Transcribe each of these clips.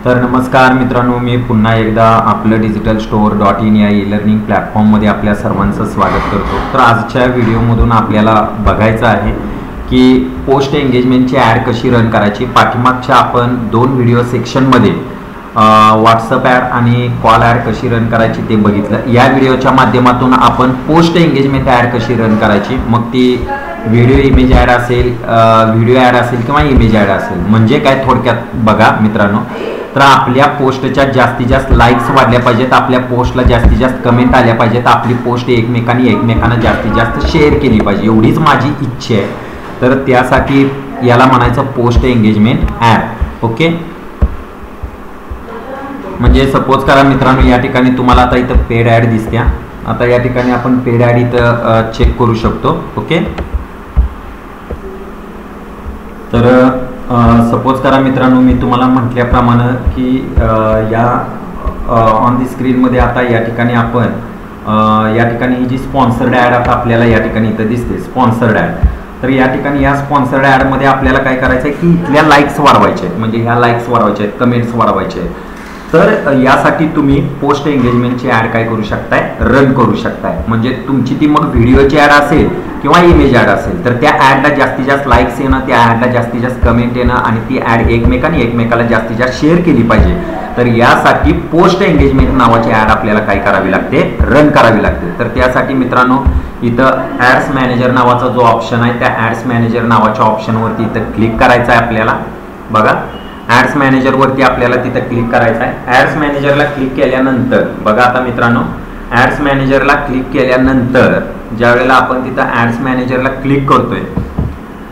तर नमस्कार मित्रांनो, मी पुन्हा एकदा आपलं डिजिटल स्टोअर .in या ई लर्निंग प्लॅटफॉर्ममध्ये आपल्या सर्वांचं स्वागत करतो। तर आजच्या व्हिडिओमधून आपल्याला बघायचं आहे की पोस्ट एंगेजमेंटची ॲड कशी रन करायची। पाठीमागच्या आपण 2 व्हिडिओ सेक्शनमध्ये व्हॉट्सअप ॲड आणि कॉल ॲड कशी रन करायची ते बघितलं। या व्हिडिओच्या माध्यमातून आपण पोस्ट एंगेजमेंट ॲड कशी रन करायची, मग ती व्हिडिओ इमेज ॲड असेल, व्हिडिओ ॲड असेल किंवा इमेज ॲड असेल, म्हणजे काय थोडक्यात बघा मित्रांनो। तर आपल्या पोस्टच्या जास्तीत जास्त लाईक्स वाढल्या पाहिजेत, आपल्या पोस्टला जास्तीत जास्त कमेंट आल्या पाहिजेत, आपली पोस्ट एकमेकांना जास्तीत जास्त शेअर केली पाहिजे, एवढीच माझी इच्छा आहे। तर त्यासाठी याला म्हणायचं पोस्ट एंगेजमेंट ॲड। ओके, म्हणजे सपोज करा मित्रांनो, या ठिकाणी तुम्हाला आता इथं पेड ॲड दिसते। आता या ठिकाणी आपण पेड ॲड इथं चेक करू शकतो। ओके, तर सपोज करा मित्रांनो, मी तुम्हाला म्हटल्याप्रमाणे की या ऑन दी स्क्रीनमध्ये आता या ठिकाणी आपण या ठिकाणी ही जी स्पॉन्सर्ड ॲड आता आपल्याला या ठिकाणी इथं दिसते स्पॉन्सर्ड ॲड। तर या ठिकाणी या स्पॉन्सर्ड ॲडमध्ये आपल्याला काय करायचं आहे की इथल्या लाईक्स वाढवायचे आहेत, म्हणजे ह्या लाईक्स वाढवायचे आहेत, कमेंट्स वाढवायचे आहेत। तर यासाठी तुम्ही पोस्ट एंगेजमेंटची ॲड काय करू शकताय, रन करू शकताय। म्हणजे तुमची ती मग व्हिडिओची ॲड असेल किंवा इमेज ॲड असेल, तर त्या ॲडला जास्तीत जास्त लाईक्स येणं, त्या ॲडला जास्तीत जास्त कमेंट येणं आणि ती ॲड एकमेकाला जास्तीत जास्त शेअर केली पाहिजे। तर यासाठी पोस्ट एंगेजमेंट नावाची ॲड आपल्याला काय करावी लागते, रन करावी लागते। तर त्यासाठी मित्रांनो, इथं ॲड्स मॅनेजर नावाचा जो ऑप्शन आहे, त्या ॲड्स मॅनेजर नावाच्या ऑप्शनवरती इथं क्लिक करायचं आहे आपल्याला। बघा, ॲड्स मॅनेजरवरती आपल्याला तिथं क्लिक करायचं आहे। ॲड्स मॅनेजरला क्लिक केल्यानंतर बघा आता मित्रांनो, ॲड्स मॅनेजरला क्लिक केल्यानंतर ज्यावेळेला आपण तिथं ॲड्स मॅनेजरला क्लिक करतोय,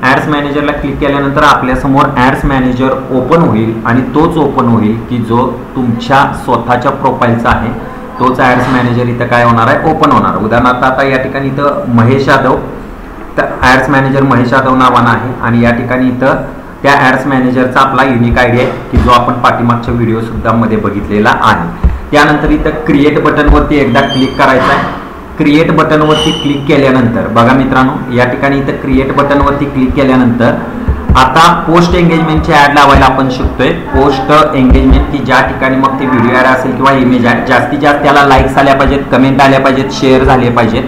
ॲड्स मॅनेजरला क्लिक केल्यानंतर आपल्यासमोर ॲड्स मॅनेजर ओपन होईल आणि तोच ओपन होईल की जो तुमच्या स्वतःच्या प्रोफाईलचा आहे, तोच ॲड्स मॅनेजर इथं काय होणार आहे, ओपन होणार। उदाहरणार्थ आता या ठिकाणी इथं महेश यादव, तर ॲड्स मॅनेजर महेश यादव नावानं आहे आणि या ठिकाणी इथं त्या ॲड्स मॅनेजरचा आपला युनिक आयडी आहे की जो आपण पाठीमागच्या व्हिडिओ सुद्धा मध्ये बघितलेला आहे। त्यानंतर इथं क्रिएट बटनवरती एकदा क्लिक करायचं आहे। क्रिएट बटनवरती क्लिक केल्यानंतर बघा मित्रांनो, या ठिकाणी इथं क्रिएट बटनवरती क्लिक केल्यानंतर आता पोस्ट एंगेजमेंटची ॲड लावायला आपण शिकतोय। पोस्ट एंगेजमेंट की ज्या ठिकाणी मग ती व्हिडिओ ॲड असेल किंवा इमेज ॲड, जास्तीत जास्त त्याला लाईक्स आल्या पाहिजेत, कमेंट आल्या पाहिजेत, शेअर झाले पाहिजेत।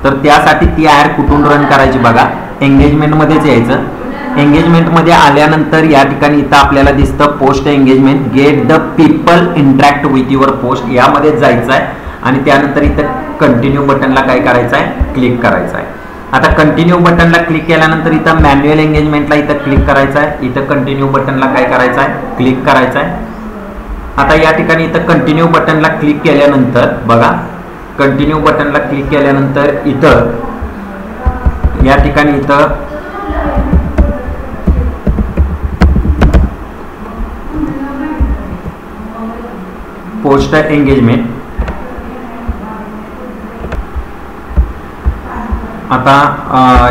तर त्यासाठी ती ॲड कुठून रन करायची, बघा एंगेजमेंटमध्येच यायचं। एंगेजमेंटमध्ये आल्यानंतर या ठिकाणी इथं आपल्याला दिसतं post engagement, gate the people interact with your post, यामध्ये जायचं आहे आणि त्यानंतर इथं कंटिन्यू बटनला काय करायचं आहे, क्लिक करायचं आहे। आता कंटिन्यू बटनला क्लिक केल्यानंतर इथं मॅन्युअल एंगेजमेंटला इथं क्लिक करायचं आहे, इथं कंटिन्यू बटनला काय करायचं आहे, क्लिक करायचं आहे। आता या ठिकाणी इथं कंटिन्यू बटनला क्लिक केल्यानंतर बघा, कंटिन्यू बटनला क्लिक केल्यानंतर इथं या ठिकाणी इथं पोस्ट एंगेजमेंट, आता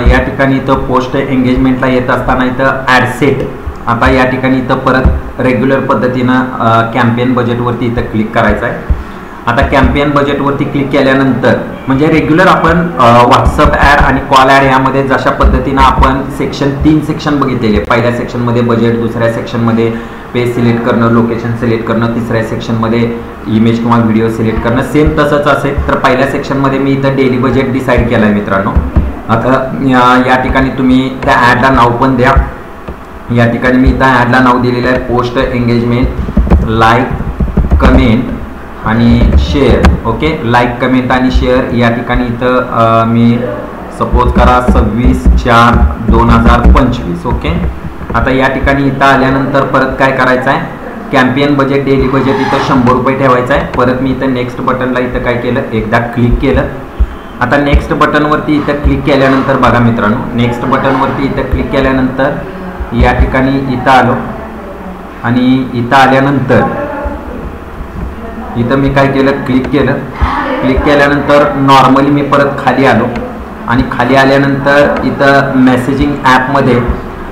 या ठिकाणी इथं पोस्ट एंगेजमेंटला येत असताना इथं ॲड सेट, आता या ठिकाणी इथं परत रेग्युलर पद्धतीनं कॅम्पेन बजेटवरती इथं क्लिक करायचं आहे। आता कॅम्पेन बजेटवरती क्लिक केल्यानंतर म्हणजे रेग्युलर आपण व्हॉट्सअप ॲड आणि कॉल ॲड यामध्ये जशा पद्धतीनं आपण 3 सेक्शन बघितलेले, पहिल्या सेक्शनमध्ये बजेट, दुसऱ्या सेक्शनमध्ये पेज सिलेक्ट करणं, लोकेशन सिलेक्ट करणं, तिसऱ्या सेक्शनमध्ये इमेज किंवा व्हिडिओ सिलेक्ट करणं, सेम तसंच असेल। तर पहिल्या सेक्शनमध्ये मी इथं डेली बजेट डिसाईड केलं आहे मित्रांनो। आता या ठिकाणी तुम्ही त्या ॲडला नाव पण द्या। या ठिकाणी मी इथं ॲडला नाव दिलेलं आहे पोस्ट एंगेजमेंट लाईक कमेंट आणि शेअर। ओके, लाईक कमेंट आणि शेअर या ठिकाणी इथं मी सपोज करा 26/4/2025। ओके, आता या ठिकाणी इथं आल्यानंतर परत काय करायचं आहे, कॅम्पेन बजेट डेली बजेट इथं 100 रुपये ठेवायचं आहे। परत मी इथं नेक्स्ट बटनला इथं काय केलं, एकदा क्लिक केलं। आता नेक्स्ट बटनवरती इथं क्लिक केल्यानंतर बघा मित्रांनो, नेक्स्ट बटनवरती इथं क्लिक केल्यानंतर या ठिकाणी इथं आलो आणि इथं आल्यानंतर इथं मी काय केलं, क्लिक केलं। क्लिक केल्यानंतर नॉर्मली मी परत खाली आलो आणि खाली आल्यानंतर इथं मेसेजिंग ॲपमध्ये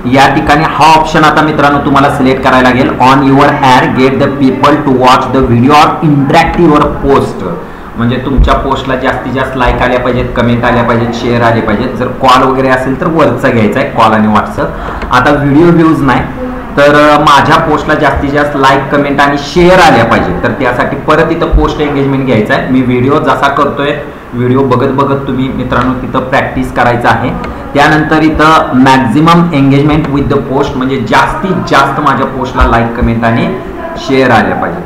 या ठिकाणी हा ऑप्शन आता मित्रांनो तुम्हाला सिलेक्ट करायला लागेल, on your ad get the people to watch the video or interact your post. म्हणजे तुमच्या पोस्टला जास्तीत जास्त लाईक आल्या पाहिजेत, कमेंट आल्या पाहिजेत, शेअर आले पाहिजेत। जर कॉल वगैरे असेल तर वरचा घ्यायचा आहे, कॉल आणि व्हॉट्सअप। आता व्हिडिओ व्ह्यूज नाही, तर माझ्या पोस्टला जास्तीत जास्त लाईक कमेंट आणि शेअर आल्या पाहिजे. तर त्यासाठी परत इथं पोस्ट एंगेजमेंट घ्यायचं आहे. मी व्हिडिओ जसा करतोय व्हिडिओ बघत बघत तुम्ही मित्रांनो तिथं प्रॅक्टिस करायचं आहे. त्यानंतर इथं maximum engagement with the post म्हणजे जास्तीत जास्त माझ्या पोस्टला लाईक कमेंट आणि शेअर आल्या पाहिजे.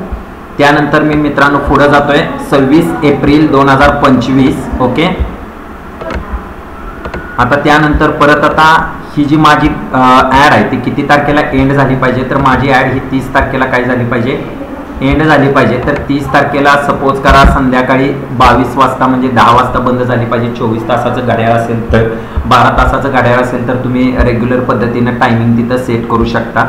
त्यानंतर मी मित्रांनो पुढे जातोय 26 एप्रिल 2025. ओके. आता त्यानंतर परत आता ही जी माझी ॲड आहे ती किती तारखेला एंड झाली पाहिजे. तर माझी ॲड ही 30 तारखेला काय झाली पाहिजे, एंड झाली पाहिजे. तर 30 तारखेला सपोज करा संध्याकाळी 22 वाजता म्हणजे 10 वाजता बंद झाली पाहिजे. 24 तासाचं घड्याळ असेल तर 12 तासाचं घड्याळ असेल तर तुम्ही रेग्युलर पद्धतीनं टायमिंग तिथं सेट करू शकता.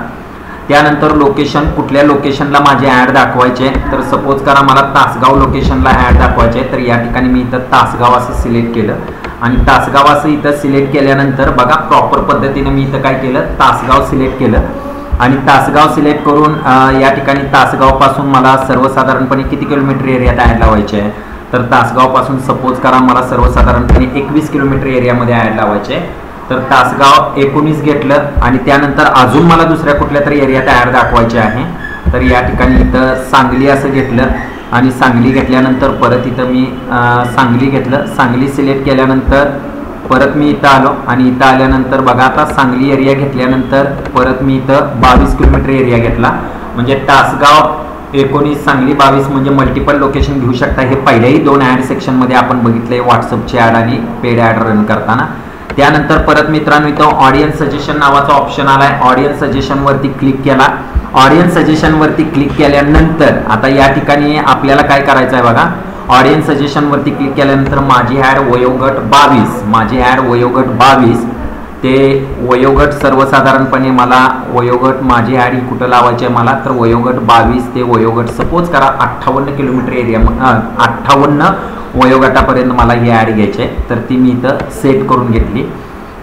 त्यानंतर लोकेशन, कुठल्या लोकेशनला माझी ॲड दाखवायची आहे. तर सपोज करा मला तासगाव लोकेशनला ॲड दाखवायची आहे. तर या ठिकाणी मी इथं तासगाव असं सिलेक्ट केलं आणि तासगाव असं इथं सिलेक्ट केल्यानंतर बघा प्रॉपर पद्धतीने मी इथं काय केलं, तासगाव सिलेक्ट केलं आणि तासगाव सिलेक्ट करून या ठिकाणी तासगावपासून मला सर्वसाधारणपणे किती किलोमीटर एरियात ॲड लावायचे आहे. तर तासगावपासून सपोज करा मला सर्वसाधारणपणे 21 किलोमीटर एरियामध्ये ॲड लावायचे आहे. तर तासगाव 19 घेतलं आणि त्यानंतर अजून मला दुसऱ्या कुठल्या तरी एरियात ॲड दाखवायचे आहे. तर या ठिकाणी इथं सांगली असं घेतलं आणि सांगली घेतल्यानंतर परत इथं मी सांगली घेतलं. सांगली सिलेक्ट केल्यानंतर परत मी इथं आलो आणि इथं आल्यानंतर बघा आता सांगली एरिया घेतल्यानंतर परत मी इथं 22 किलोमीटर एरिया घेतला. म्हणजे तासगाव 19 सांगली 22 म्हणजे मल्टिपल लोकेशन घेऊ शकता. हे पहिल्याही 2 ॲड सेक्शनमध्ये आपण बघितले व्हॉट्सअपची ॲड आणि पेड ॲड रन करताना. त्यानंतर परत मित्रांनो इथं ऑडियन्स सजेशन नावाचा ऑप्शन आला आहे. ऑडियन्स सजेशनवरती क्लिक केला. ऑडियन्स सजेशनवरती क्लिक केल्यानंतर आता या ठिकाणी आपल्याला काय करायचं आहे बघा, ऑडियन्स सजेशनवरती क्लिक केल्यानंतर माझी ॲड वयोगट 22, माझी ॲड वयोगट 22 ते वयोगट सर्वसाधारणपणे मला वयोगट माझी ॲड ही कुठं लावायची आहे मला, तर वयोगट 22 ते वयोगट सपोज करा 58 किलोमीटर एरिया 58 वयोगटापर्यंत मला ही ॲड घ्यायची आहे. तर ती मी इथं सेट करून घेतली.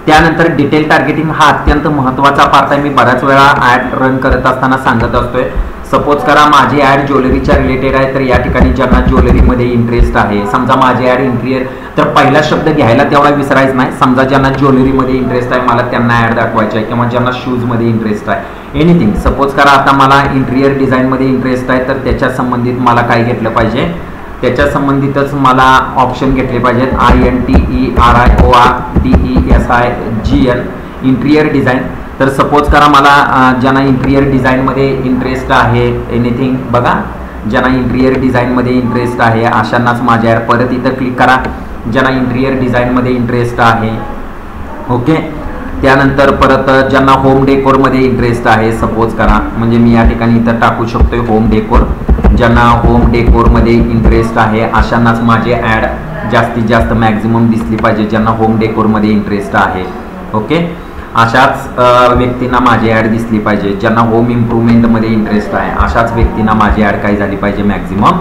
त्यानंतर डिटेल टार्गेटिंग हा अत्यंत महत्त्वाचा पार्ट आहे. मी बऱ्याच वेळा ॲड रन करत असताना सांगत असतोय. सपोज करा माझी ॲड ज्वेलरीच्या रिलेटेड आहे. तर या ठिकाणी ज्यांना ज्वेलरीमध्ये इंटरेस्ट आहे, समजा माझी ॲड इंटिरियर, तर पहिला शब्द घ्यायला तेवढा विसरायचा नाही. समजा ज्यांना ज्वेलरीमध्ये इंटरेस्ट आहे मला त्यांना ॲड दाखवायची आहे किंवा ज्यांना शूजमध्ये इंटरेस्ट आहे, एनिथिंग. सपोज करा आता मला इंटिरियर डिझाईनमध्ये इंटरेस्ट आहे तर त्याच्या संबंधित मला काय घेतलं पाहिजे, त्याच्या संबंधितच मला ऑप्शन घेतले पाहिजेत. INTERIORDESIGN interior design. तर सपोज करा मला ज्यांना इंटिरियर डिझाईनमध्ये इंटरेस्ट आहे, एनिथिंग बघा, ज्यांना इंटिरियर डिझाईनमध्ये इंटरेस्ट आहे अशांनाच माझ्या ॲड. परत इथं क्लिक करा ज्यांना इंटिरियर डिझाईनमध्ये इंटरेस्ट आहे. ओके. त्यानंतर परत ज्यांना होम डेकोरमध्ये इंटरेस्ट आहे सपोज करा, म्हणजे मी या ठिकाणी इथं टाकू शकतोय होम डेकोर. ज्यांना होम डेकोरमध्ये इंटरेस्ट आहे अशांनाच माझे ॲड जास्तीत जास्त मॅक्झिमम दिसली पाहिजे, ज्यांना होम डेकोरमध्ये इंटरेस्ट आहे. ओके. अशाच व्यक्तींना माझी ॲड दिसली पाहिजे. ज्यांना होम इम्प्रूव्हमेंटमध्ये इंटरेस्ट आहे अशाच व्यक्तींना माझी ॲड काय झाली पाहिजे, मॅक्झिमम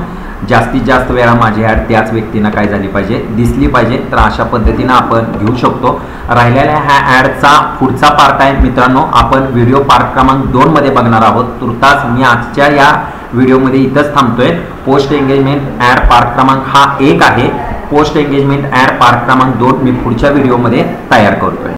जास्तीत जास्त वेळा माझी ॲड त्याच व्यक्तींना काय झाली पाहिजे, दिसली पाहिजे. तर अशा पद्धतीनं आपण घेऊ शकतो. राहिलेल्या ह्या ॲडचा पुढचा पार्ट आहे मित्रांनो, आपण व्हिडिओ पार्ट क्रमांक 2 मध्ये बघणार आहोत. तुर्तास मी आजच्या या व्हिडिओमध्ये इथंच थांबतोय. पोस्ट एंगेजमेंट ॲड पार्ट क्रमांक हा 1 आहे. पोस्ट एंगेजमेंट ॲड पार्ट क्रमांक 2 मी पुढच्या व्हिडिओमध्ये तयार करतोय.